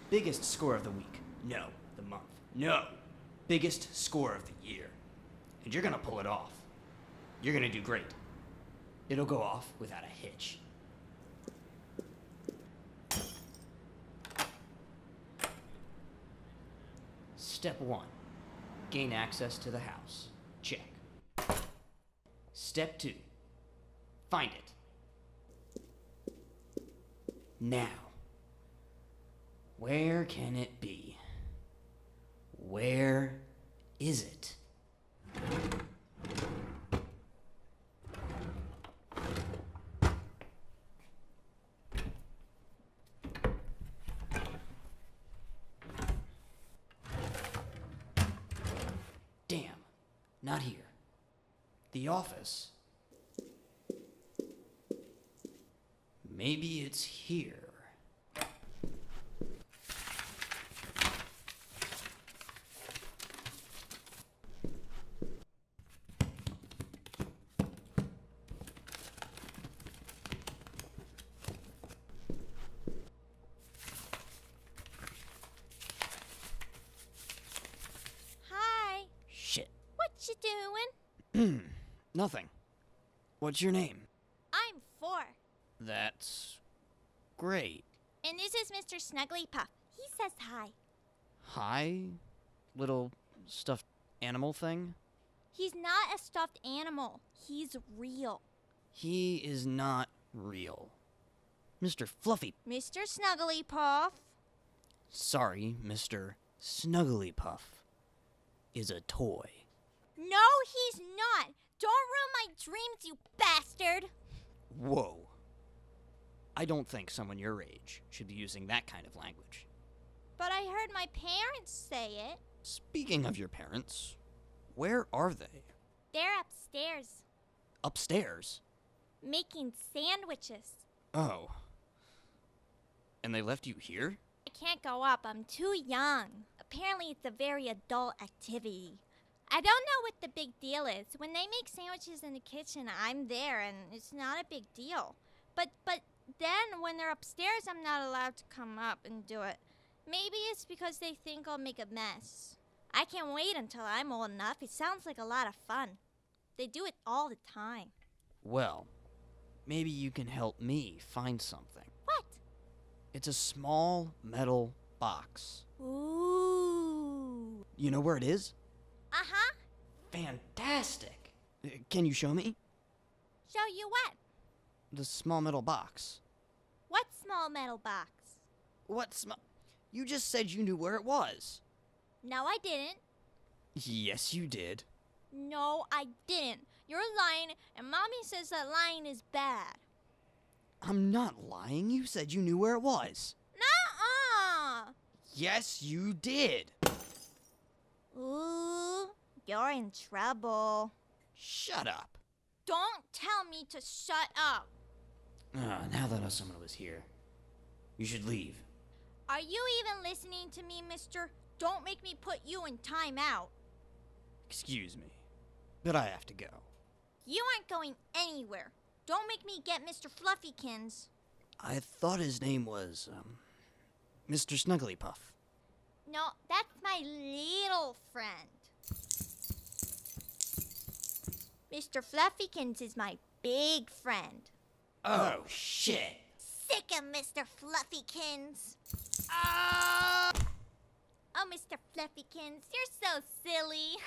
Biggest score of the week. No. The month. No. Biggest score of the year. And you're gonna pull it off. You're gonna do great. It'll go off without a hitch. Step 1. Gain access to the house. Check. Step 2. Find it. Now. Where can it be? Where is it? Damn, not here. The office. Maybe it's here. Hi. Shit. What you doing? Nothing. What's your name? I'm 4. That's great. And this is Mr. Snugglypuff. He says hi. Hi, little stuffed animal thing? He's not a stuffed animal. He's real. He is not real. Mr. Fluffy. Mr. Snugglypuff. Sorry, Mr. Snugglypuff is a toy. No, he's not. Don't ruin my dreams, you bastard. Whoa. I don't think someone your age should be using that kind of language. But I heard my parents say it. Speaking of your parents, where are they? They're upstairs, Upstairs? making sandwiches. Oh. And they left you here? I can't go up. I'm too young. Apparently, it's a very adult activity. I don't know what the big deal is. When they make sandwiches in the kitchen, I'm there, and it's not a big deal. But then when they're upstairs, I'm not allowed to come up and do it. Maybe it's because they think I'll make a mess. I can't wait until I'm old enough. It sounds like a lot of fun. They do it all the time. Well, maybe you can help me find something. What? It's a small metal box. Ooh. You know where it is? Uh-huh. Fantastic! Can you show me? Show you what? The small metal box. What small metal box? What small? You just said you knew where it was. No, I didn't. Yes, you did. No, I didn't. You're lying, and Mommy says that lying is bad. I'm not lying. You said you knew where it was. Nuh-uh. Yes, you did. Ooh, you're in trouble. Shut up. Don't tell me to shut up. Now that someone was here, you should leave. Are you even listening to me, mister? Don't make me put you in timeout. Excuse me, but I have to go. You aren't going anywhere. Don't make me get Mr. Fluffykins. I thought his name was, Mr. Snugglypuff. No, that's my little friend. Mr. Fluffykins is my big friend. Oh, shit. Sick of Mr. Fluffykins. Ah! Oh, Mr. Fluffykins, you're so silly.